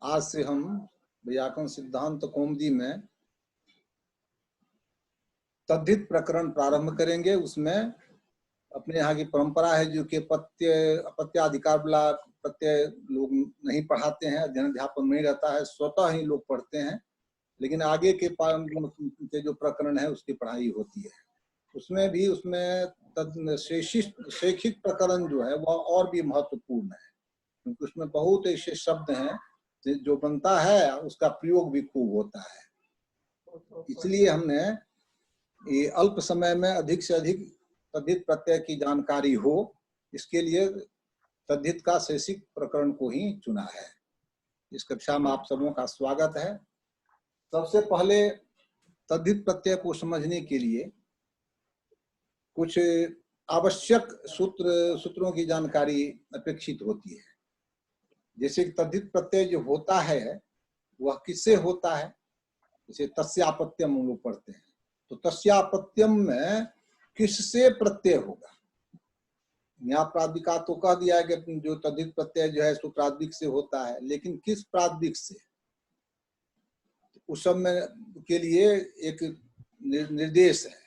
आज से हम व्याकरण सिद्धांत कौमुदी में तद्धित प्रकरण प्रारंभ करेंगे। उसमें अपने यहाँ की परंपरा है जो कि अपत्याधिकार वाला प्रत्यय लोग नहीं पढ़ाते हैं, अध्ययन अध्यापन नहीं रहता है, स्वतः ही लोग पढ़ते हैं। लेकिन आगे के जो प्रकरण है उसकी पढ़ाई होती है। उसमें भी शैक्षिक प्रकरण जो है वह और भी महत्वपूर्ण है, क्योंकि उसमें बहुत ऐसे शब्द हैं जो बनता है उसका प्रयोग भी खूब होता है। इसलिए हमने ये अल्प समय में अधिक से अधिक तद्धित प्रत्यय की जानकारी हो, इसके लिए तद्धित का शैक्षिक प्रकरण को ही चुना है। इस कक्षा में आप सबों का स्वागत है। सबसे पहले तद्धित प्रत्यय को समझने के लिए कुछ आवश्यक सूत्रों की जानकारी अपेक्षित होती है। जैसे तद्धित प्रत्यय जो होता है वह किससे होता है, जैसे तस्यापत्यम हम लोग पढ़ते हैं, तो तस्यापत्यम में किससे प्रत्यय होगा। यहाँ प्रादिका तो कह दिया है कि जो तद्धित प्रत्यय जो है सो प्रादिक से होता है, लेकिन किस प्रादिक से, उस सब में के लिए एक निर्देश है।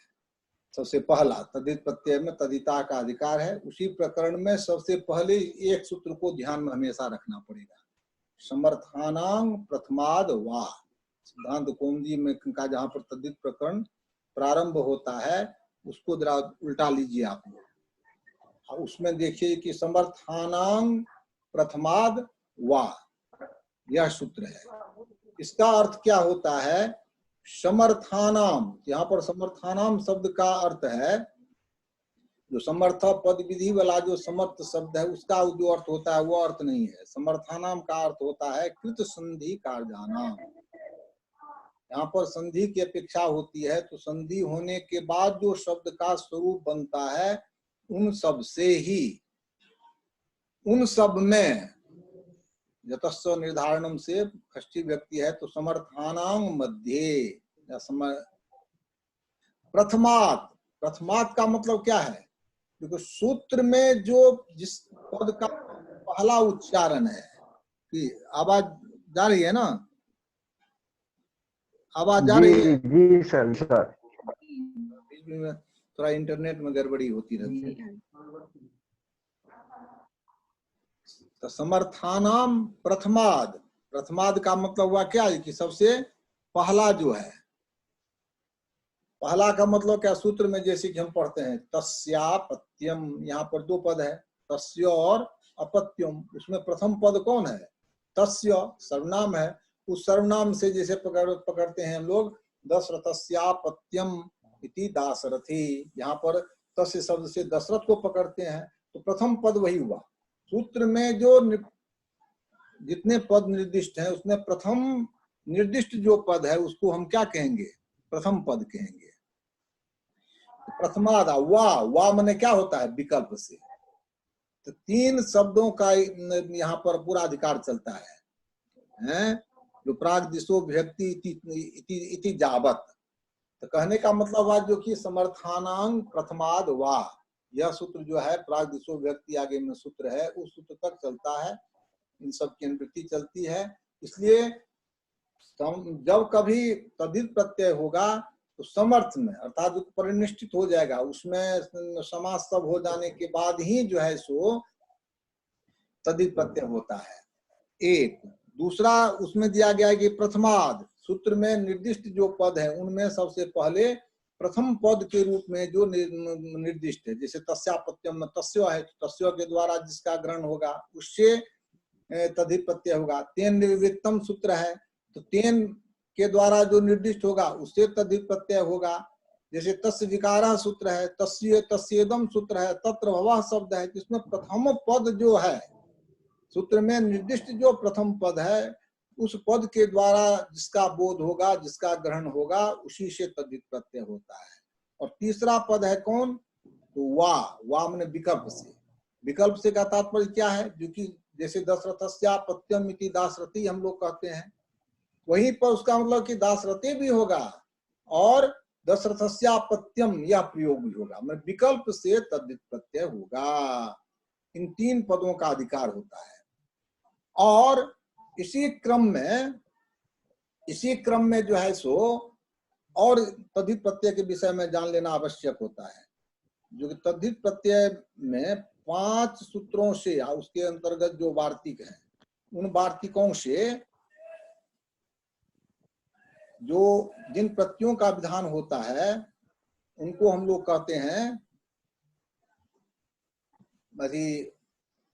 सबसे पहला तद्धित प्रत्यय में तद्धिता का अधिकार है। उसी प्रकरण में सबसे पहले एक सूत्र को ध्यान में हमेशा रखना पड़ेगा, समर्थानां प्रथमाद वा। सिद्धांत कौमुदी में का जहाँ पर तद्धित प्रकरण प्रारंभ होता है उसको जरा उल्टा लीजिए आप लोग। उसमें देखिए कि समर्थानां प्रथमाद वा, यह सूत्र है। इसका अर्थ क्या होता है, समर्थानाम। यहाँ पर समर्थानाम शब्द का अर्थ है, जो समर्थ पद विधि वाला जो समर्थ शब्द है उसका जो अर्थ होता है वो अर्थ नहीं है। समर्थानाम का अर्थ होता है कृत संधि कार्यानाम। यहाँ पर संधि की अपेक्षा होती है, तो संधि होने के बाद जो शब्द का स्वरूप बनता है उन सब से ही, उन सब में यतस्व निर्धारणम से षष्ठी व्यक्ति है, तो समर्थानां मध्ये प्रथमात। प्रथमात का मतलब क्या है, देखो सूत्र में जो जिस पद का पहला उच्चारण है, कि आवाज जा रही है ना, आवाज जा रही है? जी सर। बीच में थोड़ा इंटरनेट में गड़बड़ी होती रहती है। तो समर्थानाम प्रथमाद, प्रथमाद का मतलब हुआ क्या है कि सबसे पहला जो है। पहला का मतलब क्या, सूत्र में जैसे कि हम पढ़ते हैं तस्यापत्यम, यहाँ पर दो पद है तस्य और अपत्यम। उसमें प्रथम पद कौन है, तस्य, सर्वनाम है। उस सर्वनाम से जैसे पकड़ते हैं हम लोग दशरथस्यापत्यम इति दाशरथी, यहाँ पर तस्य शब्द से दशरथ को पकड़ते हैं, तो प्रथम पद वही हुआ। सूत्र में जो जितने पद निर्दिष्ट है उसमें प्रथम निर्दिष्ट जो पद है उसको हम क्या कहेंगे, प्रथम पद कहेंगे। प्रथमाद वा माने क्या होता है, विकल्प से। तो तीन शब्दों का यहाँ पर पूरा अधिकार चलता है, जो प्राग दिशो व्यक्ति इति जावत। तो कहने का मतलब हुआ जो कि समर्थानां प्रथमाद वा, यह सूत्र जो है प्राग दिशो व्यक्ति आगे में सूत्र है, उस सूत्र तक चलता है, इन सब की अनुवृत्ति चलती है। इसलिए जब कभी तद्धित प्रत्यय होगा तो समर्थ में, अर्थात जो परिनिष्ठित हो जाएगा, उसमें समास सब हो जाने के बाद ही जो है सो तद्धित प्रत्यय होता है। एक दूसरा उसमें दिया गया है कि प्रथमाद, सूत्र में निर्दिष्ट जो पद है उनमें सबसे पहले प्रथम पद के रूप में जो निर्दिष्ट है, जैसे तस्यापत्यम में तस्य है, तस्य के द्वारा जिसका ग्रहण होगा उससे तद्धित प्रत्यय होगा। तेन निवृत्तम सूत्र है, तो तेन के द्वारा जो निर्दिष्ट होगा उससे तद्धित प्रत्यय होगा। जैसे तस्य विकारः सूत्र है, तस्येदम सूत्र है, तत्र भवः शब्द है, जिसमें प्रथम पद जो है, सूत्र में निर्दिष्ट जो प्रथम पद है उस पद के द्वारा जिसका बोध होगा, जिसका ग्रहण होगा, उसी से तद्धित प्रत्यय होता है। और तीसरा पद है कौन, तो वा माने विकल्प से। विकल्प से का तात्पर्य क्या है, जो कि जैसे दशरथस्यापत्यम इति दाशरथी हम लोग कहते हैं, वहीं पर उसका मतलब कि दाशरथी भी होगा और दशरथस्यापत्यम यह प्रयोग भी होगा, मतलब विकल्प से तद्धित प्रत्यय होगा। इन तीन पदों का अधिकार होता है। और इसी क्रम में जो है सो और तद्धित प्रत्यय के विषय में जान लेना आवश्यक होता है। जो कि तद्धित प्रत्यय में 5 सूत्रों से, उसके अंतर्गत जो वार्तिक हैं, उन वार्तिकों से जो जिन प्रत्ययों का विधान होता है उनको हम लोग कहते हैं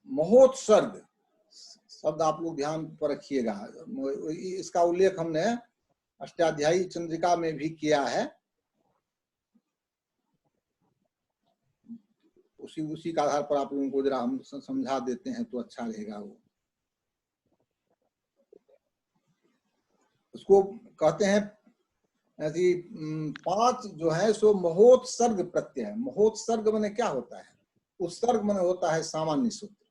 महोत्सर्ग शब्द। आप लोग ध्यान पर रखिएगा, इसका उल्लेख हमने अष्टाध्यायी चंद्रिका में भी किया है। उसी का आधार पर आप लोगों को जरा हम समझा देते हैं तो अच्छा रहेगा। वो उसको कहते हैं 5 जो है सो महोत्सर्ग प्रत्यय है। महोत्सर्ग माने क्या होता है? उत्सर्ग माने होता है सामान्य सूत्र।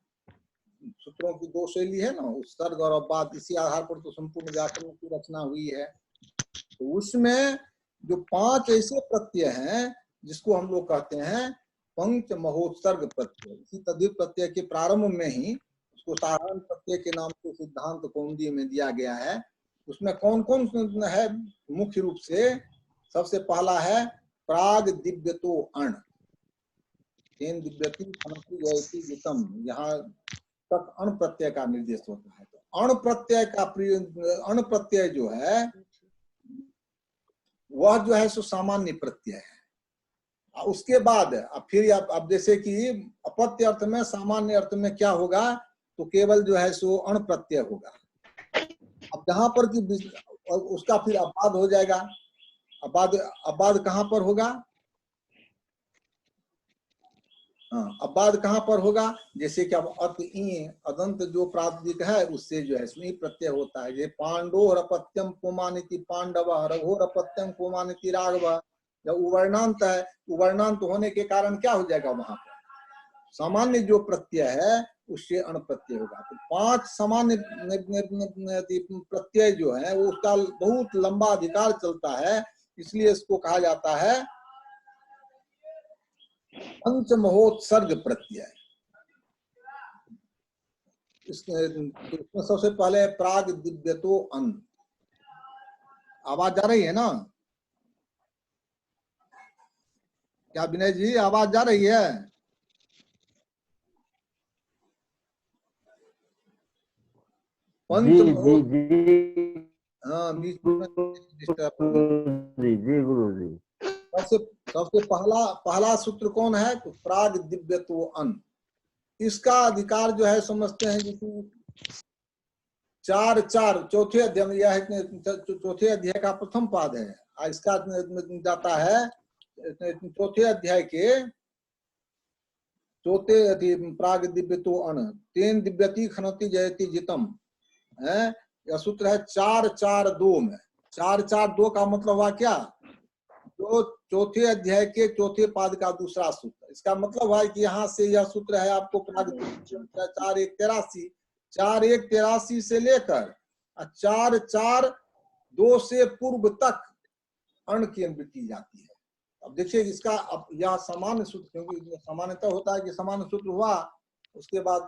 सूत्रों की 2 शैली है ना, उत्सर्ग और अपवाद, इसी आधार पर तो संपूर्ण व्याकरण की रचना हुई है। तो उसमें जो 5 ऐसे प्रत्यय हैं जिसको हम लोग कहते हैं पंच महोत्सर्ग प्रत्यय। इसी तद्धित प्रत्यय के प्रारंभ में ही उसको साधारण प्रत्यय के नाम से सिद्धांत कौमुदी में दिया गया है। उसमें कौन कौन है? मुख्य रूप से सबसे पहला है प्राग दिव्यतो अण। तेन दिव्यति खनति जयति जितम, यहाँ तक अण प्रत्यय का निर्देश होता है। तो अण प्रत्यय जो है वह जो है सो सामान्य प्रत्यय है। उसके बाद फिर अब जैसे कि अपत्य अर्थ में, सामान्य अर्थ में क्या होगा? तो केवल जो है सो अण प्रत्यय होगा। अब जहां पर कि उसका फिर अबाध हो जाएगा। अबाध कहां पर होगा? हाँ, अबाध कहां पर होगा? जैसे कि अब अदंत जो प्रातिक है उससे जो है स्मी प्रत्यय होता है। ये पांडो रपत्यम पुमानिति पांडव, रघो रपत्यम पुमानिति राघव। जब उवर्णांत है, उवर्णांत होने के कारण क्या हो जाएगा? वहां पर सामान्य जो प्रत्यय है उससे अण प्रत्यय होगा। तो 5 सामान्य प्रत्यय जो है वो उसका बहुत लंबा अधिकार चलता है, इसलिए इसको कहा जाता है पंच महोत्सर्ग प्रत्यय। इसमें सबसे पहले प्राग दिव्यतो अन। आवाज जा रही है ना? क्या विनय जी आवाज जा रही है? पंच हाँ, बीच में जी गुरु जी। सबसे पहला सूत्र कौन है? तो प्राग दिव्यतो अन। इसका अधिकार जो है समझते हैं कि 4 चौथे अध्याय में, यह है चौथे अध्याय का प्रथम पाद है। इसका जाता है चौथे अध्याय के चौथे प्राग दिव्यतो अन तेन दिव्यति खनति जयति जितम है। यह सूत्र है 4-4-2 में। 4-4-2 का मतलब हुआ क्या? जो चौथे अध्याय के चौथे पाद का दूसरा सूत्र। इसका मतलब है कि यहाँ से यह सूत्र है आपको प्राग 4-1-83, 4-1-83 से लेकर 4-4-2 से पूर्व तक अण की अनुवृत्ति की जाती है। अब देखिए इसका, अब यह सामान्य सूत्र, क्योंकि सामान्यतः होता है कि सामान्य सूत्र हुआ, उसके बाद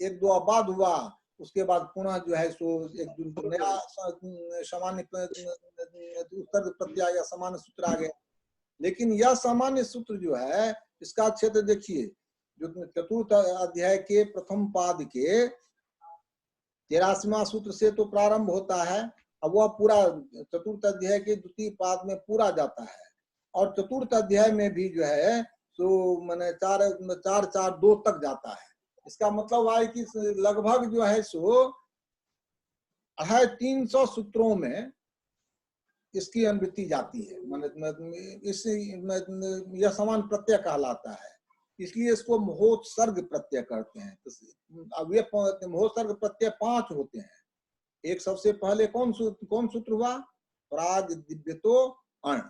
1-2 अपवाद हुआ, उसके बाद पुनः जो है सो एक नया सामान्य उत्तर प्रत्यय या सामान्य सूत्र आ गया। लेकिन यह सामान्य सूत्र जो है इसका क्षेत्र देखिए, जो चतुर्थ अध्याय के प्रथम पाद के 83वां सूत्र से तो प्रारंभ होता है। अब वह पूरा चतुर्थ अध्याय के द्वितीय पाद में पूरा जाता है, और चतुर्थ अध्याय में भी जो है तो मैंने 4-4-2 तक जाता है। इसका मतलब है कि लगभग जो है सो 350 सूत्रों में इसकी अनुवृत्ति जाती है। यह समान प्रत्यय कहलाता है, इसलिए इसको महोत्सर्ग प्रत्यय कहते हैं। तो अब ये महोत्सर्ग प्रत्यय 5 होते हैं। एक सबसे पहले कौन सूत्र हुआ? प्राग दिव्यतो अण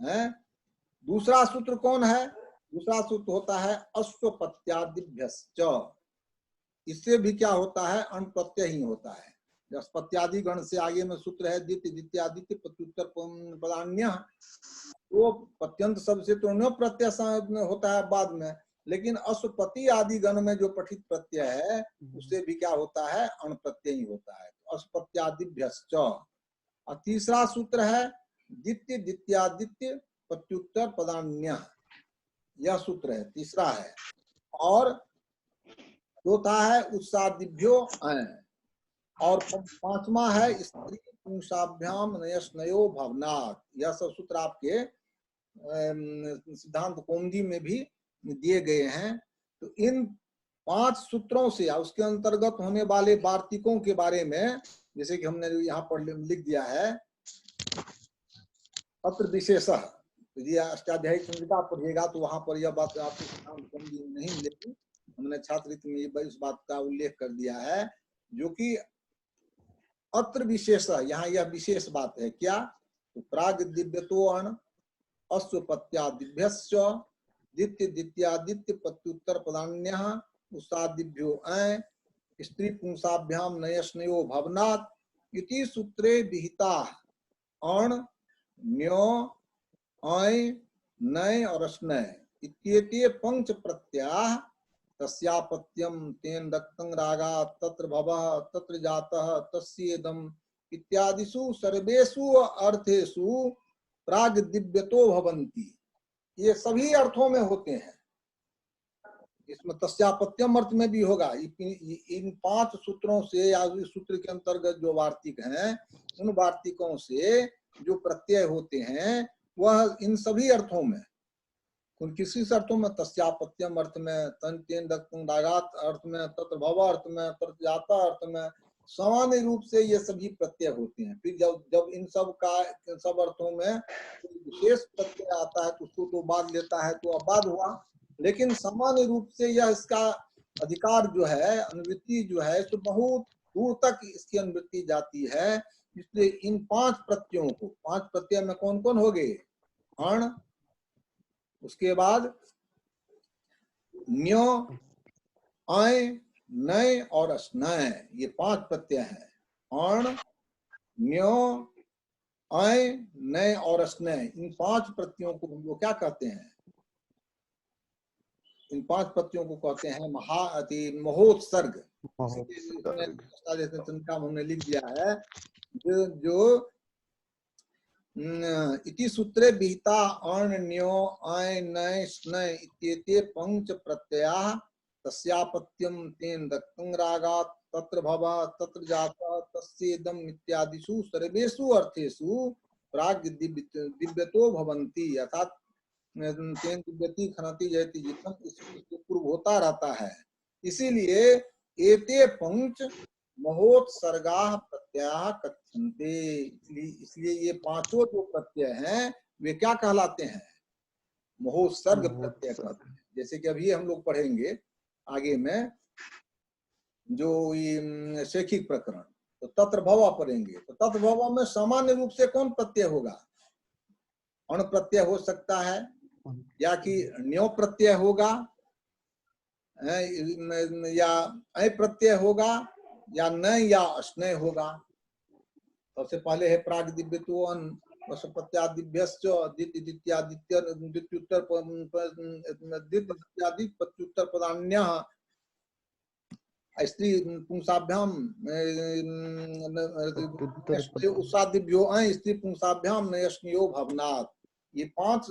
है। दूसरा सूत्र कौन है? दूसरा सूत्र होता है अश्वपत्यादिभ्यश्च। इससे भी क्या होता है? अण प्रत्यय ही होता है। अस्पत्यादि गण से आगे में सूत्र है द्वितीय द्वितीयादित्य प्रत्युत्तर पदान्य। वो पत्यंत शब्द से तो न्यो प्रत्यय होता है बाद में, लेकिन अश्वपति आदि गण में जो पठित प्रत्यय है उससे भी क्या होता है, अण प्रत्यय ही होता है। तो अश्वपत्यादिभ्यश्च। और तीसरा सूत्र है द्वितीय द्वितीयादित्य प्रत्युत्तर पदान्य, यह सूत्र है, तीसरा है। और चौथा है उत्सादिभ्यो अय, और पांचवा है स्त्री पुंसाभ्याम नयस्नयो भवनात्। यह सब सूत्र आपके सिद्धांत कौमुदी में भी दिए गए हैं। तो इन 5 सूत्रों से उसके अंतर्गत होने वाले वार्तिकों के बारे में, जैसे कि हमने यहाँ पर लिख दिया है, अत्र विशेषः, यदि अष्टाध्यायी चंद्रिका पढ़िएगा तो वहां पर यह बात आपको सिद्धांत कौमुदी में नहीं मिलेगी। हमने छात्रवृत्ति में इस बात का उल्लेख कर दिया है, जो कि अत्र विशेष, यहाँ यह विशेष बात है। क्या? तो प्राग दिव्यतो अण अश्वपत्यादिभ्यश्च द्वितीय द्वितीयादित्य प्रत्युत्तर पदान्यः उत्सादिभ्यो अय स्त्री पुंसाभ्याम नयस्नयो भवनात् इति सूत्रे विहिता अण न्यो अय नय और स्नय इत्येते पंच प्रत्याः तस्यापत्यम तेन दत्तं रागात् तत्र भवः तत्र जातः तस्येदम् इत्यादिषु सर्वेषु अर्थेषु प्राग दिव्यतो भवन्ति। ये सभी अर्थों में होते हैं। इसमें तस्यापत्यम अर्थ में भी होगा। इन 5 सूत्रों से या इस सूत्र के अंतर्गत जो वार्तिक हैं, उन वार्तिकों से जो प्रत्यय होते हैं वह इन सभी अर्थों में, उन किसी अर्थों में, तस्यापत्यम अर्थ में, तेन दत्तं रागात् अर्थ में, तत्र भव अर्थ में, तत्र जाता अर्थ में, सामान्य रूप से ये सभी प्रत्यय होते हैं। फिर जब इन सब अर्थों में विशेष प्रत्यय आता है तो उसको तो बाद लेता है, तो अबाध हुआ। लेकिन सामान्य रूप से यह इसका अधिकार जो है, अनुवृत्ति जो है, तो बहुत दूर तक इसकी अनुवृत्ति जाती है। इसलिए इन 5 प्रत्ययों को, 5 प्रत्यय में कौन कौन हो गए? अण, उसके बाद न्यो, अय, नय और स्नय, ये 5 प्रत्यय हैं। अण, न्यो, अय, नय और स्नय, इन 5 प्रत्ययों को हम लोग क्या कहते हैं? इन 5 प्रत्ययों को कहते हैं महोत्सर्ग। हमने लिख दिया है जो इति सूत्रे विहिता अण न्यो अय नय स्नय इत्येते पंच प्रत्ययाः तस्यापत्यम तेन दत्तं रागात् तत्र भवः तत्र जातः तस्येदम् इत्यादिषु सर्वेषु अर्थेषु प्राग दिव्यतो भवन्ति। अर्थात तेन दिव्यति खनति जयति जितम, इससे पूर्व होता रहता है। इसीलिए एते पंच महोत्सर्गाः प्रत्ययाः कथ्यन्ते। इसलिए ये 5 जो प्रत्यय हैं वे क्या कहलाते हैं? महोत्सर्ग प्रत्यय कहते हैं। जैसे कि अभी हम लोग पढ़ेंगे आगे में जो ये शैखिक प्रकरण, तो तत्र भव पढ़ेंगे। तो तत्र भव में सामान्य रूप से कौन प्रत्यय होगा? अण प्रत्यय हो सकता है, या कि न्यो प्रत्यय होगा, या अय प्रत्यय होगा, या न या स्नय होगा। सबसे पहले है प्राग दिव्यतो अन अश्वपत्यादिभ्यश्च द्वितीयादित्य द्वितीयोत्तर प्रत्युत्तर पदान्यः स्त्री पुंसाभ्याम उत्सादिभ्यो अय स्त्री पुंसाभ्याम नयस्नयो भवनात्। ये 5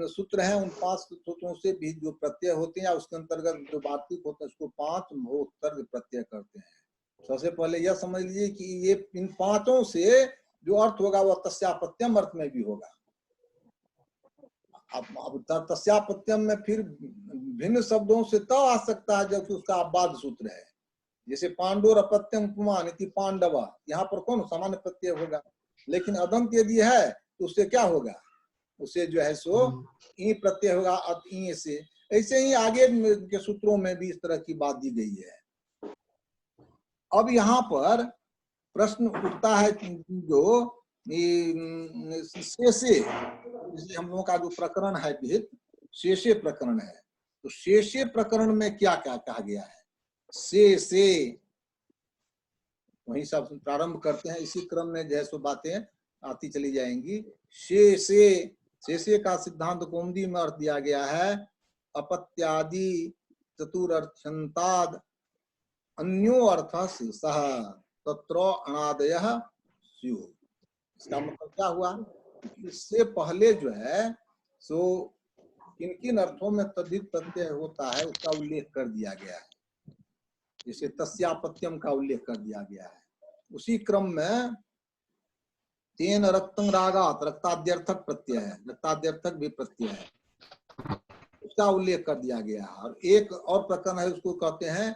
सूत्र हैं। उन 5 सूत्रों से भी जो प्रत्यय होते हैं, उसके अंतर्गत जो वार्तिक होता है उसको 5 महोत्सर्ग प्रत्यय करते हैं। सबसे पहले यह समझ लीजिए कि ये इन 5 से जो अर्थ होगा वह तस्यापत्यम अर्थ में भी होगा। अब तस्यापत्यम में फिर भिन्न शब्दों से तब आ सकता है जबकि उसका अबाध सूत्र है। जैसे पांडोर अपत्यम उपमान इति पांडव, यहाँ पर कौन सामान्य प्रत्यय होगा। लेकिन अदंत यदि है तो उससे क्या होगा? उससे जो है सो ई प्रत्यय होगा, अत ई से। ऐसे ही आगे के सूत्रों में भी इस तरह की बात दी गई है। अब यहाँ पर प्रश्न उठता है जो शेषे, हम लोगों का जो प्रकरण है विहित शेषे प्रकरण है, तो शेषे प्रकरण में क्या क्या कहा गया है? शेषे, वही सब प्रारंभ करते हैं, इसी क्रम में जो है सो बातें आती चली जाएंगी। शेषे, शेषे का सिद्धांत कौमुदी में अर्थ दिया गया है अपत्यादि चतुरर्थ्यंताद अन्यो अर्थ शेषः तत्र अनादयः स्युः। इसका मतलब क्या हुआ? इससे पहले जो है सो किन किन अर्थों में तद्धित प्रत्यय होता है उसका उल्लेख कर दिया गया है। जैसे तस्यापत्यम का उल्लेख कर दिया गया है। उसी क्रम में तेन रक्तं रागात, रक्ताद्यर्थक प्रत्यय है, रक्ताद्यर्थक भी प्रत्यय है, उसका उल्लेख कर दिया गया है। और एक और प्रकरण है, उसको कहते हैं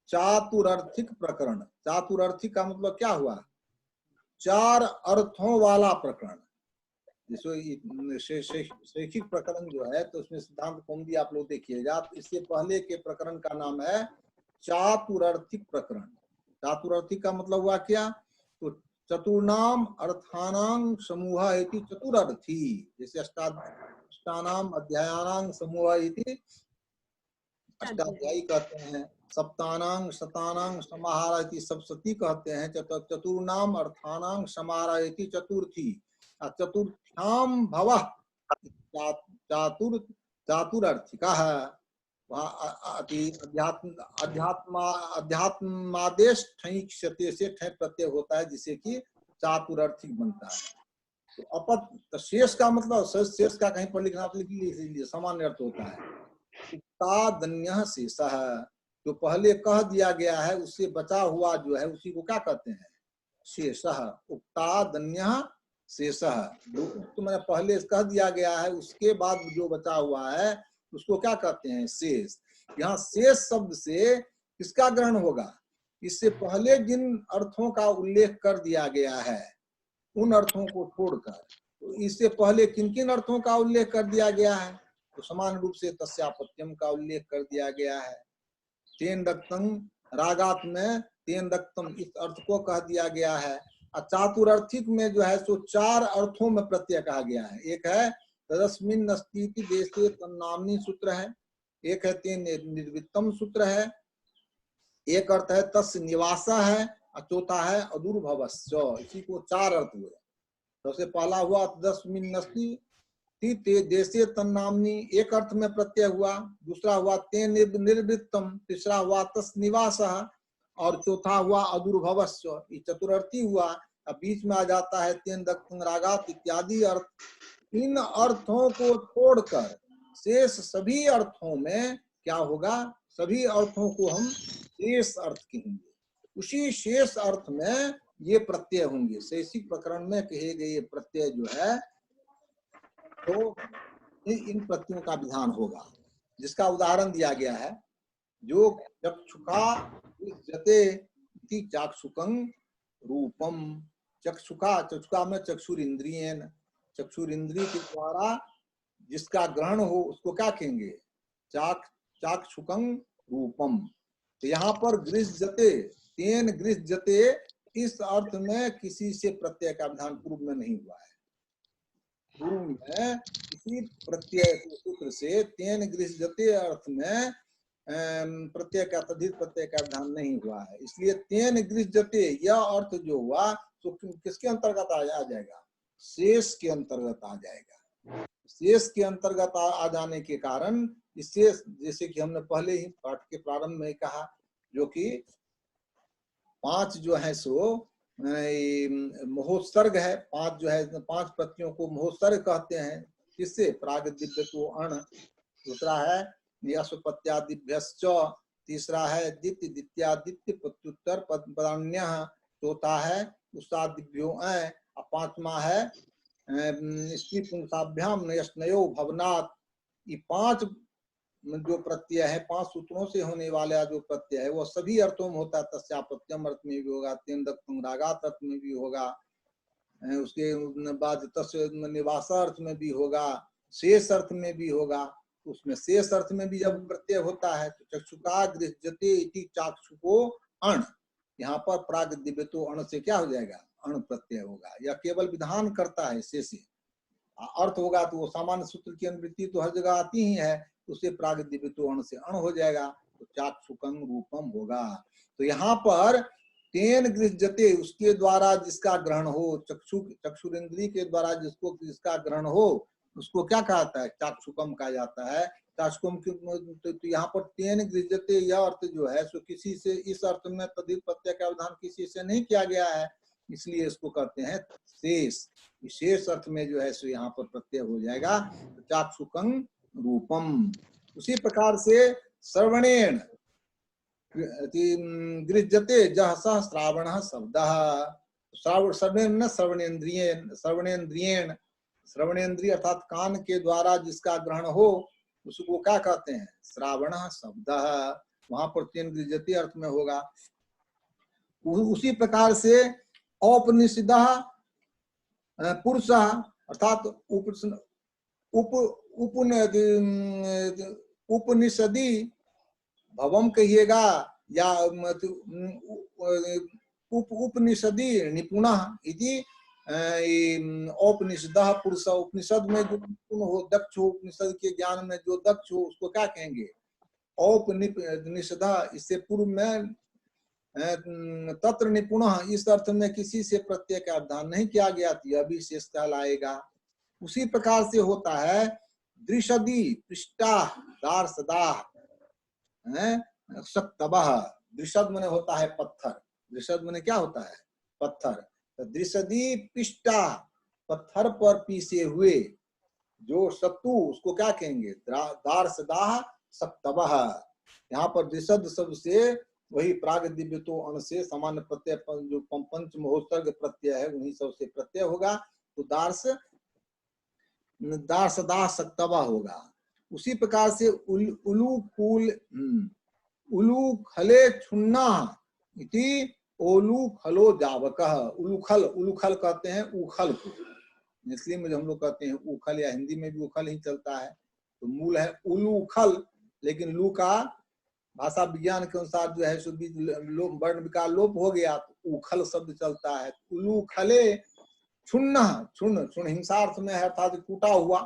चातुरर्थिक प्रकरण। चातुरर्थिक का मतलब क्या हुआ? चार अर्थों वाला प्रकरण। जैसे शैक्षिक प्रकरण जो है तो उसमें सिद्धांत कौमुदी आप लोग देखिएगा, इससे पहले के प्रकरण का नाम है चातुरर्थिक प्रकरण। चातुरर्थिक का मतलब हुआ क्या? तो चतुर्नाम अर्थानां समूह इति चतुरर्थी। जैसे अष्टानाम अध्यायानां समूह इति अष्टाध्यायी कहते हैं, सप्तानां शतानां समाहार इति सप्तती कहते हैं, चतुर्नाम अर्थानां समाहार इति चतुर्थी। चतुर्थ्याम भवः चातुर चातुरर्थिका है। अध्यात्मादेश ठैक्षते से ठै प्रत्यय होता है जिसे कि चातुरर्थिक बनता है। तो अपत तो शेष का मतलब शेष का कहीं पर लिखना लिख लीजिए, सामान्य अर्थ होता है उक्तादन्यः शेषः। जो पहले कह दिया गया है उससे बचा हुआ जो है उसी को क्या कहते हैं? शेषः। उक्तादन्यः शेषः, जो उक्त मैंने पहले कह दिया गया है उसके बाद जो बचा हुआ है उसको क्या कहते हैं? शेष। यहाँ शेष शब्द से किसका ग्रहण होगा? इससे पहले जिन अर्थों का उल्लेख कर दिया गया है उन अर्थों को छोड़कर, तो इससे पहले किन किन अर्थों का उल्लेख कर दिया गया है? तो समान रूप से तस्यापत्यम का उल्लेख कर दिया गया है। तेन रक्तं रागात में तेन रक्तम इस अर्थ को कह दिया गया है। चातुरर्थिक में जो है सो चार अर्थों में प्रत्यय कहा गया है। एक है तदस्मिन् अस्तीति देशे तन्नाम्नी सूत्र है, एक है तेन निर्वित्तम सूत्र है, एक अर्थ है तस् निवासा है, और चौथा है अदुर्भवस्य। इसी को चार अर्थ हुए। सबसे पहला हुआ तदस्मिन् अस्ति ते देशे तन्नाम्नी, एक अर्थ में प्रत्यय हुआ। दूसरा हुआ तेन निर्वृत्तम, तीसरा हुआ तस् निवासः, और चौथा हुआ अदुर्भवस्य। ये चतुर्थी हुआ। अब बीच में आ जाता है तेन रक्तं रागात इत्यादि अर्थ। इन अर्थों को छोड़कर शेष सभी अर्थों में क्या होगा? सभी अर्थों को हम शेष अर्थ कहेंगे। उसी शेष अर्थ में ये प्रत्यय होंगे। शैक्षिक प्रकरण में कहे गए प्रत्यय जो है तो इन प्रत्ययों का विधान होगा, जिसका उदाहरण दिया गया है। जो चक्षुका जते चाक्षुकं रूपम। चक्षुका, चक्षुका में चक्षुरिंद्रियेन, चक्षुरिंद्रिय के द्वारा जिसका ग्रहण हो उसको क्या कहेंगे? चाक्षुकं रूपम। तो यहाँ पर गृह्यते, तेन गृह्यते, इस अर्थ में किसी से प्रत्यय का विधान पूर्व में नहीं हुआ है। पूर्व में किसी प्रत्यय सूत्र से तेन गृह्यते अर्थ में प्रत्यय का तद्धित प्रत्यय का विधान नहीं हुआ है। इसलिए तेन गृह्यते यह अर्थ जो हुआ तो किसके अंतर्गत आ जाएगा? शेष के अंतर्गत आ जाएगा। शेष के अंतर्गत आ जाने के कारण इससे, जैसे कि हमने पहले ही पाठ के प्रारंभ में कहा, जो कि पांच जो है सो महोत्सर्ग है। पांच जो है, पांच प्रत्ययों को महोत्सर्ग कहते हैं। किससे? प्रागदिव्य को अण, दूसरा है यशपत्यादिभ्यश्च, तीसरा है दित्य दित्यादित्य प्रत्युत्तर पदान्यः, चौथा है उषादिभ्यो अ, पांचवा है स्त्री पुंसाभ्याम नयस्नयो भवनात्। ये पांच जो प्रत्यय है, पांच सूत्रों से होने वाला जो प्रत्यय है वो सभी अर्थों में होता है। तस्यापत्यम अर्थ में भी होगा, तेन रक्तं रागात अर्थ में भी होगा, उसके बाद तस्य निवासा अर्थ में भी होगा, शेष अर्थ में भी होगा। उसमें शेष अर्थ में भी जब प्रत्यय होता है तो चक्षुका गृह्यते इति चाक्षुको अण, यहाँ पर प्राग दिव्यतो अण से क्या हो जाएगा? अण प्रत्यय होगा। यह केवल विधान करता है, शेष अर्थ होगा तो वो सामान्य सूत्र की अनुवृत्ति तो हर जगह आती ही है, उससे प्राग दिव्यतो अण से अण हो जाएगा, तो चाक्षुकं रूपम होगा। तो यहाँ पर तेन गृह्यते, उसके द्वारा जिसका ग्रहण हो, चक्षुरेंद्रिय के द्वारा जिसका ग्रहण हो उसको क्या कहता है? चाक्षुकम कहा जाता है। चाशकुम की तो यहाँ पर तेन गृह्यते यह अर्थ जो है सो किसी से, इस अर्थ में तद्धित प्रत्यय का अवधान किसी से नहीं किया गया है, इसलिए इसको कहते हैं शेष। विशेष अर्थ में जो है सो यहाँ पर प्रत्यय हो जाएगा चाक्षुकं रूपम। उसी प्रकार से श्रवणेन गृह्यते जह सह श्रावणः शब्दः। श्रवणेन श्रवणेन्द्रियेण, श्रवणेन्द्रियेण, श्रवणेन्द्रिय अर्थात कान के द्वारा जिसका ग्रहण हो उसको क्या कहते हैं, श्रावणः शब्दः। वहां पर तेन गृह्यते अर्थ में होगा। उसी प्रकार से औपनिषदः पुरुषः अर्थात उपनिषदी भवम कहिएगा या उपनिषदी निपुणः इति औपनिषदः पुरुष। उपनिषद में जो निपुण हो, दक्ष हो, उपनिषद के ज्ञान में जो दक्ष हो उसको क्या कहेंगे, औपनिषदः। इससे पूर्व में तत्र निपुणः इस अर्थ में किसी से प्रत्यय का अवधान नहीं किया गया, अभी शेष कहलाएगा। उसी प्रकार से होता है दृषदी पृष्ठा दार्शदाह शक्तवः। दृषद मने होता है पत्थर, दृषद मने क्या होता है, पत्थर। तो दृषदी पिष्टा पत्थर पर पीसे हुए जो सत्तू उसको क्या कहेंगे, दार्शदाह शक्तवः। यहाँ पर दृषद शब्द से वही प्राग दिव्य तो अण से सामान्य प्रत्यय जो पंच महोत्सर्ग प्रत्यय है उन्हीं सब से प्रत्यय होगा, तो दार्शदाह शक्तवः होगा। उसी प्रकार से उलूखले छुन्ना इति ओलूखलो जावकः। उलूखल, उलूखल कहते हैं उखल को, इसलिए में हम लोग कहते हैं उखल, या हिंदी में भी उखल ही चलता है। तो मूल है उलूखल, लेकिन लू का भाषा विज्ञान के अनुसार जो है सो वर्ण विकार लोप हो गया, तो उखल शब्द चलता है। उलूखले छुन्ना, छुन छुन हिंसार्थ में है अर्थात कूटा हुआ।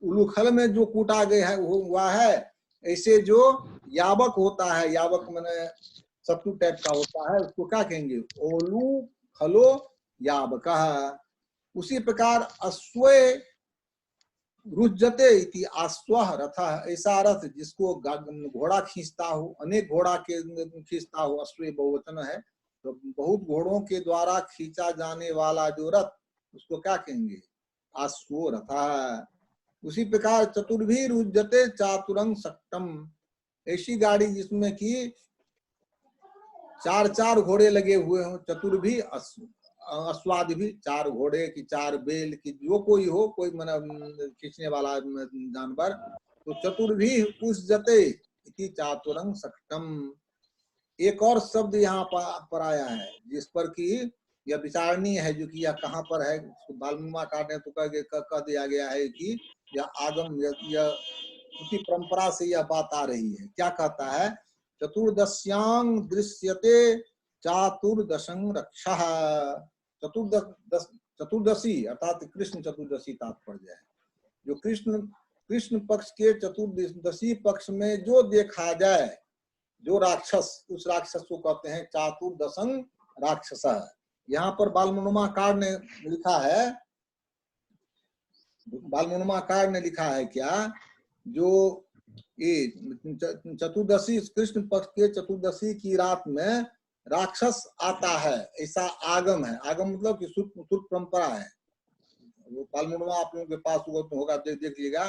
उलूखल में जो कूटा गया है वो हुआ है। ऐसे जो यावक होता है, यावक मैंने सत्तू टाइप का होता है, उसको क्या कहेंगे, ओलू खलो यावकः। उसी प्रकार अश्वे रुज्जते इति आश्वः रथः, ऐसा रथ जिसको घोड़ा खींचता हो, अनेक घोड़ा के खींचता हो, अश्वे बहुवचन है, तो बहुत घोड़ों के द्वारा खींचा जाने वाला जो रथ उसको क्या कहेंगे, आश्वो रथः। उसी प्रकार चतुर्भी रुज्जते चातुरंग सक्तम, ऐसी गाड़ी जिसमें कि चार चार घोड़े लगे हुए हों, चतुर्भी अश्वाद भी, चार घोड़े की चार बैल की जो कोई हो, कोई मन खींचने वाला जानवर, तो चतुर्भी उज्जते इति चातुरंग सक्तम। एक और शब्द यहाँ पर आया है जिस पर कि यह विचारणीय है, जो कि यह कहाँ पर है, बाल्मीमा काट ने तो कह दिया गया है कि यह आगम, यह उसी परंपरा से यह बात आ रही है। क्या कहता है, चतुर्दश्यांग दृश्यते चातुर्दशं रक्षः। चतुर्दशी अर्थात कृष्ण चतुर्दशी तात्पर्य है। जो कृष्ण पक्ष के चतुर्दशी पक्ष में जो देखा जाए, जो राक्षस, उस राक्षस को कहते हैं चातुर्दशं राक्षसः। यहाँ पर बालमुनुमाकार ने लिखा है, बालमुनुमाकार ने लिखा है क्या, जो ये चतुर्दशी, कृष्ण पक्ष के चतुर्दशी की रात में राक्षस आता है, ऐसा आगम है। आगम मतलब कि श्रुत परंपरा है। वो बालमुनुमा आप लोगों के पास होगा, देखिएगा।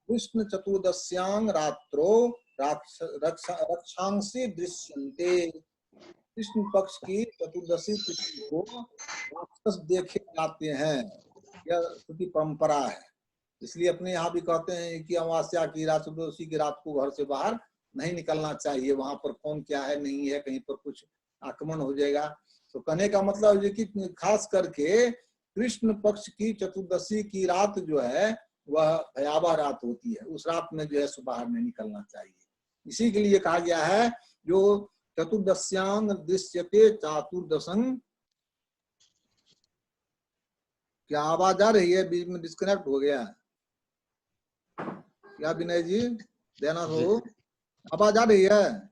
कृष्ण चतुर्दश्यां रात्रो रक्षांसी दृश्यन्ते। कृष्ण पक्ष की चतुर्दशी तिथि को राक्षस देखे जाते हैं, यह श्रुति परंपरा है। इसलिए अपने यहाँ भी कहते हैं कि अमावस्या की रात, चतुर्दशी की रात को घर से बाहर नहीं निकलना चाहिए, वहां पर कौन क्या है नहीं है, कहीं पर कुछ आक्रमण हो जाएगा। तो कहने का मतलब है कि खास करके कृष्ण पक्ष की चतुर्दशी की रात जो है वह भयावह रात होती है, उस रात में जो है सो बाहर नहीं निकलना चाहिए। इसी के लिए कहा गया है जो चतुर्दश्यां दृश्यते चातुर्दशं। क्या आवाज आ रही है, बीच में डिस्कनेक्ट हो गया क्या विनय जी, देना हो, आवाज आ रही है?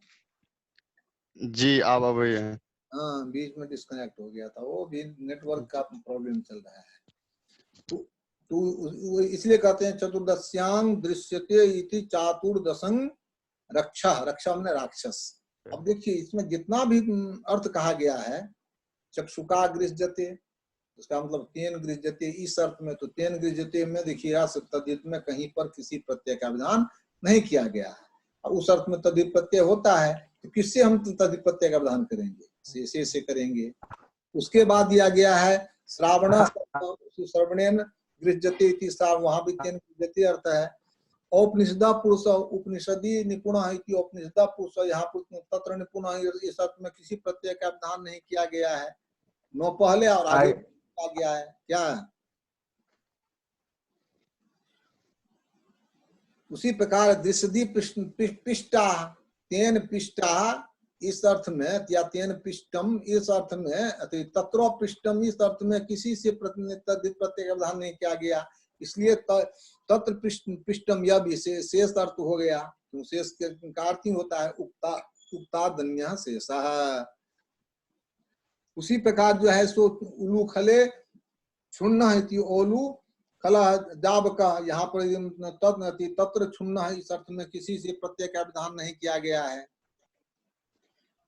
जी आप आ रही है। हाँ, बीच में डिस्कनेक्ट हो गया था, वो भी नेटवर्क का प्रॉब्लम चल रहा है। तो इसलिए कहते हैं चतुर्दश्यांग दृश्यते इति चातुर्दशं रक्षा, रक्षा मैंने राक्षस। अब देखिए इसमें जितना भी अर्थ कहा गया है, चक्षुका गृह्यते, उसका मतलब तेन गृह्यते, इस अर्थ में तो तेन गृह्यते में देखिए तद्धित में कहीं पर किसी प्रत्यय का विधान नहीं किया गया है, और उस अर्थ में तद्धित प्रत्यय होता है, तो किससे हम तद्धित प्रत्यय का विधान करेंगे? से करेंगे। उसके बाद दिया गया है श्रावण, श्रवणेन गृह्यते इति, वहां भी तेन गृह्यते अर्थ है। औपनिषदा पुरुष, उपनिषदी निपुण इति, औपनिषदा पुरुष, यहाँ पर तत्र निपुण, इस अर्थ में किसी प्रत्यय का विधान नहीं किया गया है, न पहले और आगे किया गया है। क्या है? उसी प्रकार दृश्यदी पिष्टा, तेन पिष्टा इस अर्थ में, या तेन पिष्टम इस अर्थ में, तत्रो पिष्टम इस अर्थ में किसी से तद्धित प्रत्यय का विधान नहीं किया गया, इसलिए तत्र पिष्टम यह भी शेष अर्थ हो गया। तो शेष का अर्थ ही होता है उक्ता धन्य शेष। उसी प्रकार जो है सो उलू खले छुन्न इति, ओलू खला जाब का, यहाँ पर तत्र छुन्न है, इस अर्थ में किसी से प्रत्यय का विधान नहीं किया गया है।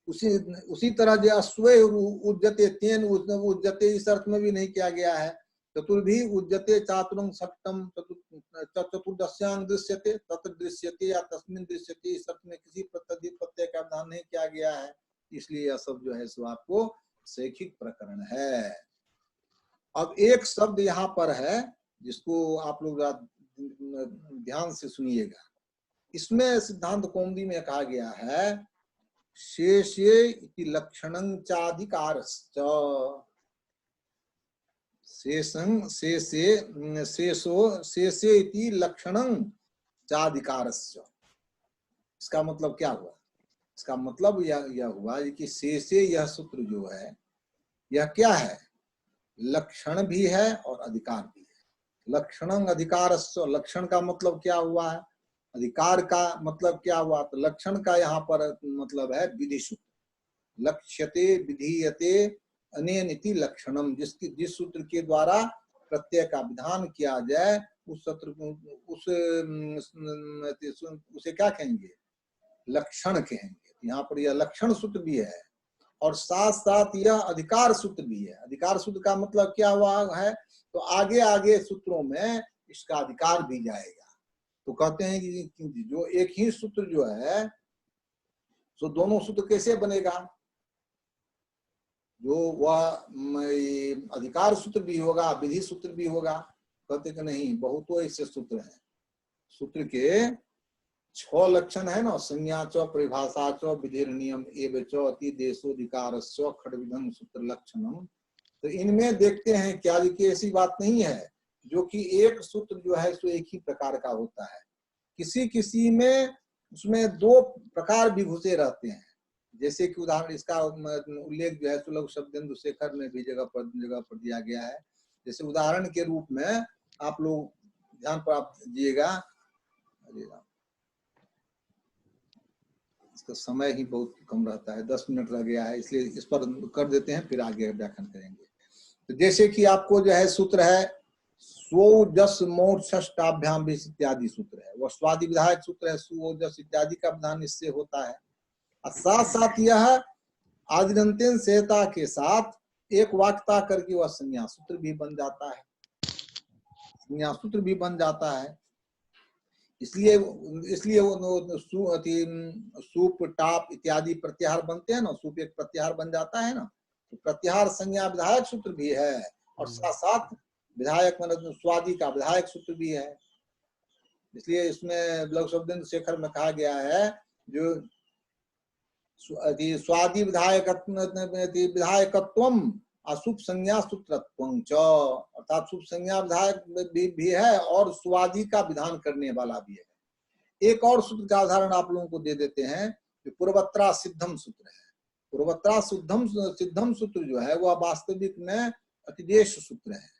उसी तरह जो अश्वे उज्जते तेन उज्जते, इस अर्थ में भी नहीं किया गया है। चतुर्भी उज्जते चातुरं सप्तम चतुर्दश्यांग दृश्यते, तत्र दृश्यते या तस्मिन् दृश्यते, इस अर्थ में किसी प्रत्यय का विधान नहीं किया गया है, इसलिए यह सब जो है सो आपको शैखिक प्रकरण है। अब एक शब्द यहाँ पर है जिसको आप लोग ध्यान से सुनिएगा। इसमें सिद्धांत कौमुदी में कहा गया है शेषे इति लक्षणं चाधिकारश्च, शेषे इति लक्षणं चाधिकारश्च। इसका मतलब क्या हुआ? इसका मतलब यह हुआ कि शेषे, यह सूत्र जो है यह क्या है? लक्षण भी है और अधिकार भी है। लक्षणं अधिकारश्च, लक्षण का मतलब क्या हुआ है, अधिकार का मतलब क्या हुआ? तो लक्षण का यहाँ पर मतलब है विधि सूत्र, लक्ष्यते विधीयते अनेन इति लक्षणम, जिस सूत्र के द्वारा प्रत्यय का विधान किया जाए उस सूत्र उसे क्या कहेंगे? लक्षण कहेंगे। यहाँ पर यह लक्षण सूत्र भी है और साथ साथ यह अधिकार सूत्र भी है। अधिकार सूत्र का मतलब क्या हुआ है? तो आगे आगे सूत्रों में इसका अधिकार भी जाएगा। तो कहते हैं कि जो एक ही सूत्र जो है तो दोनों सूत्र कैसे बनेगा? जो वह अधिकार सूत्र भी होगा, विधि सूत्र भी होगा। कहते कि नहीं, बहुतों ऐसे सूत्र हैं। सूत्र के 6 लक्षण है ना, संज्ञा च, परिभाषा च, विधिर नियम एवं च, अति देशोधिकारस्य खड्विधं सूत्र लक्षणम। तो इनमें देखते हैं क्या कि ऐसी बात नहीं है जो कि एक सूत्र जो है सो एक ही प्रकार का होता है। किसी में उसमें 2 प्रकार भी घुसे रहते हैं। जैसे कि उदाहरण, इसका उल्लेख जो है सुलभ शब्देन्दु शेखर में भी जगह पर दिया गया है। जैसे उदाहरण के रूप में आप लोग ध्यान प्राप्त दीजिएगा, इसका समय ही बहुत कम रहता है, 10 मिनट रह गया है, इसलिए इस पर कर देते हैं, फिर आगे व्याख्यान करेंगे। तो जैसे कि आपको जो है सूत्र है स्वजस मोक्षष्टाभ्याम भी इत्यादि सूत्र है, वह स्वादि विधायक सूत्र है। सुओजस इत्यादि का विधान इससे होता है। और साथ साथ यह आदिनंतेन संहिता के साथ एक वाक्यता करके वह संज्ञा सूत्र भी बन जाता है, संज्ञा सूत्र भी बन जाता है। इसलिए सूप टाप इत्यादि प्रत्याहार बनते हैं ना, सूप एक प्रत्याहार बन जाता है ना, तो प्रत्याहार संज्ञा विधायक सूत्र भी है और साथ साथ विधायक मतलब स्वादि का विधायक सूत्र भी है। इसलिए इसमें लघु शब्देन्दु शेखर में कहा गया है जो स्वादि विधायकत्वम अशुभ संज्ञा सूत्रत्वं च, अर्थात शुभ संज्ञा विधायक भी है और स्वादि का विधान करने वाला भी है। एक और सूत्र का उदाहरण आप लोगों को दे देते हैं, जो पूर्वत्रा सिद्धम सूत्र है। पूर्वत्रा सिद्धम सूत्र जो है वह वास्तविक में अतिदेश सूत्र है।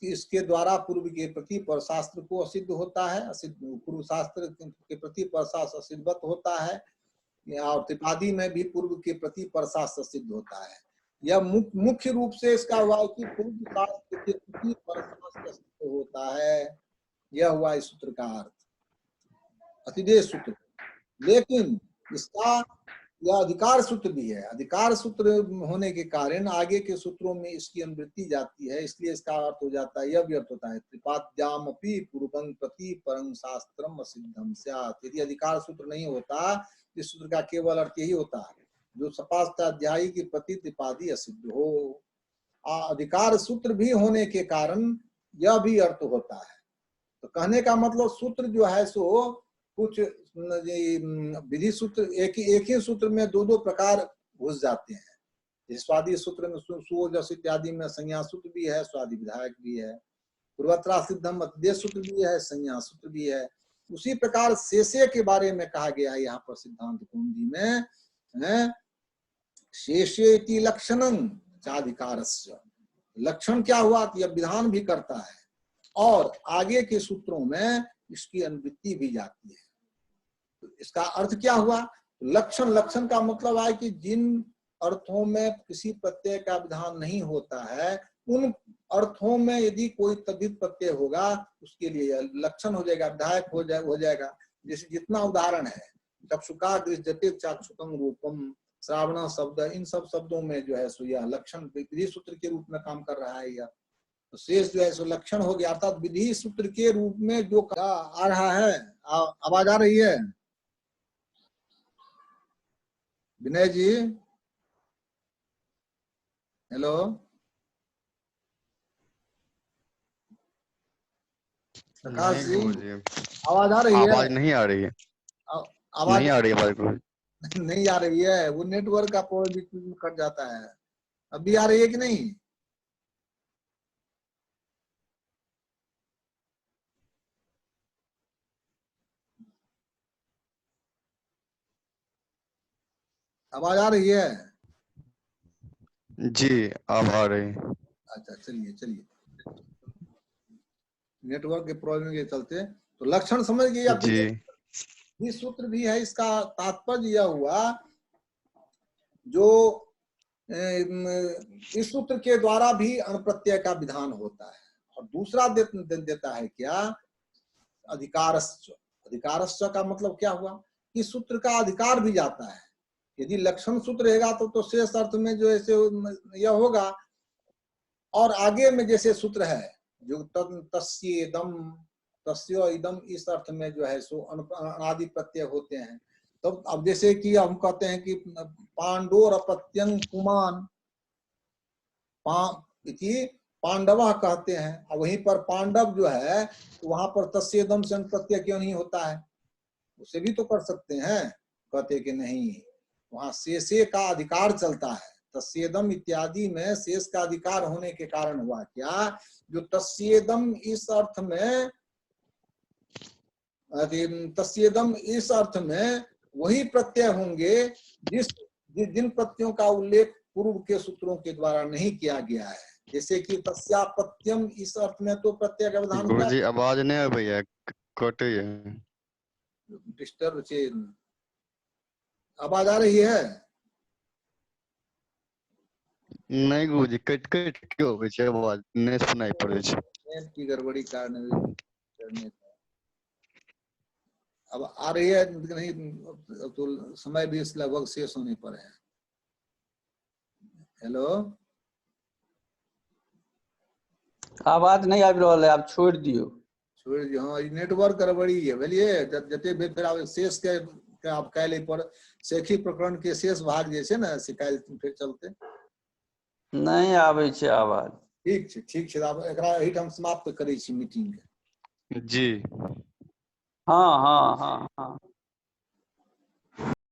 इसके द्वारा पूर्व के प्रति परशास्त्र को असिद्ध होता है, पूर्व शास्त्र के प्रति परशास्त्र असिद्धवत होता है, और त्रिपादी में भी पूर्व के प्रति परशास्त्र सिद्ध होता है। यह मुख्य रूप से इसका हुआ कि पूर्व शास्त्र के किसी परशास्त्र सिद्ध होता है, यह हुआ इस सूत्र का अर्थ, अतिदेश सूत्र। लेकिन इसका यह अधिकार सूत्र भी है, अधिकार सूत्र होने के कारण आगे के सूत्रों में इसकी अनुवृत्ति जाती है, इसलिए इसका अर्थ हो जाता है, यह भी अर्थ होता है त्रिपाद्यामपि पूर्वं प्रति परं शास्त्रम असिद्धम स्यात्। यदि अधिकार सूत्र नहीं होता, इस सूत्र का केवल अर्थ यही होता है जो सपाष्टाध्यायी की प्रति त्रिपादी असिद्ध हो। अधिकार सूत्र भी होने के कारण यह भी अर्थ होता है। तो कहने का मतलब सूत्र जो है सो कुछ विधि सूत्र एक ही सूत्र में दो दो प्रकार घुस जाते हैं। स्वादी सूत्र में सुओजस इत्यादि में संज्ञा सूत्र भी है, स्वादी विधायक भी है, पूर्वत्रा सिद्धम अतिदेश सूत्र भी है, संज्ञा सूत्र भी है। उसी प्रकार शेषे के बारे में कहा गया है यहाँ पर सिद्धांत कौमुदी में, शेषेति लक्षणं चाधिकारस्य। लक्षण क्या हुआ कि यह विधान भी करता है और आगे के सूत्रों में इसकी अनुवृत्ति भी जाती है। तो इसका अर्थ क्या हुआ? लक्षण, लक्षण का मतलब है कि जिन अर्थों में किसी प्रत्यय का विधान नहीं होता है, उन अर्थों में यदि कोई तद्धित प्रत्यय होगा उसके लिए लक्षण हो जाएगा, विधायक हो जाएगा। जैसे जितना उदाहरण है, चक्षुका दृश्यते चाक्षुकं रूपम, श्रावण शब्द, इन सब शब्दों में जो है सो यह लक्षण विधि सूत्र के रूप में काम कर रहा है। यह तो शेष जो है सो लक्षण हो गया, अर्थात विधि सूत्र के रूप में जो आ रहा है। आवाज आ रही है विनय जी? हेलो, प्रकाश जी, आवाज आ रही है? आवाज नहीं आ रही है, आवाज नहीं आ रही है आवाज। नहीं आ रही है, वो नेटवर्क का प्रॉब्लम बीच में कट जाता है। अभी आ रही है कि नहीं? आवाज आ रही है? जी अब आ रही है। अच्छा, चलिए चलिए, नेटवर्क के प्रॉब्लम के चलते तो लक्षण समझ गए। जी, सूत्र भी है। इसका तात्पर्य यह हुआ जो इस सूत्र के द्वारा भी अणप्रत्यय का विधान होता है, और दूसरा देता है क्या? अधिकारश्च। अधिकारश्च का मतलब क्या हुआ? इस सूत्र का अधिकार भी जाता है। यदि लक्षण सूत्र रहेगा तो शेष अर्थ में जो ऐसे यह होगा, और आगे में जैसे सूत्र है जो तस्येदम, तस्य इदम, इस अर्थ में जो है सो अनादि प्रत्यय होते हैं। तो अब जैसे कि हम कहते हैं कि पांडोर अपत्यं पुमान, पांडव कहते हैं, और वहीं पर पांडव जो है तो वहां पर तस्येदम से प्रत्यय क्यों नहीं होता है? उसे भी तो कर सकते हैं, कहते कि नहीं, वहां शेषे का अधिकार चलता है। तस्येदम इत्यादि में शेष का अधिकार होने के कारण हुआ क्या? जो तस्येदम इस अर्थ में, तस्येदम इस अर्थ में वही प्रत्यय होंगे जिन प्रत्ययों का उल्लेख पूर्व के सूत्रों के द्वारा नहीं किया गया है। जैसे कि तस्यापत्यम, इस अर्थ में तो प्रत्यय का विधान हुआ। गुरुजी आवाज नहीं आ भैया, कटे है। डिस्टर्ब से आवाज आ रही है? नहीं गुरुजी, कट कट क्यों होवे छे, आवाज नहीं सुनाई पड़े छे। नेट की गड़बड़ी कारण करने का। अब आ रही है नहीं? तो समय भी इस लगभग शेष होने पर है। हेलो, आवाज नहीं आ रहा है, आप छोड़ दियो। छोड़ दियो। हाँ, नेटवर्क गड़बड़ी है। बोलिए जते भी फिर आप शेष के आप कह ले पर शेखी प्रकरण के शेष भाग जैसे ना शिकायत फिर चलते नहीं आवे छे आवाज। ठीक छे, ठीक छे। अब एकरा एहिठाम समाप्त करै छी मीटिंग के। जी हाँ हाँ हाँ हाँ।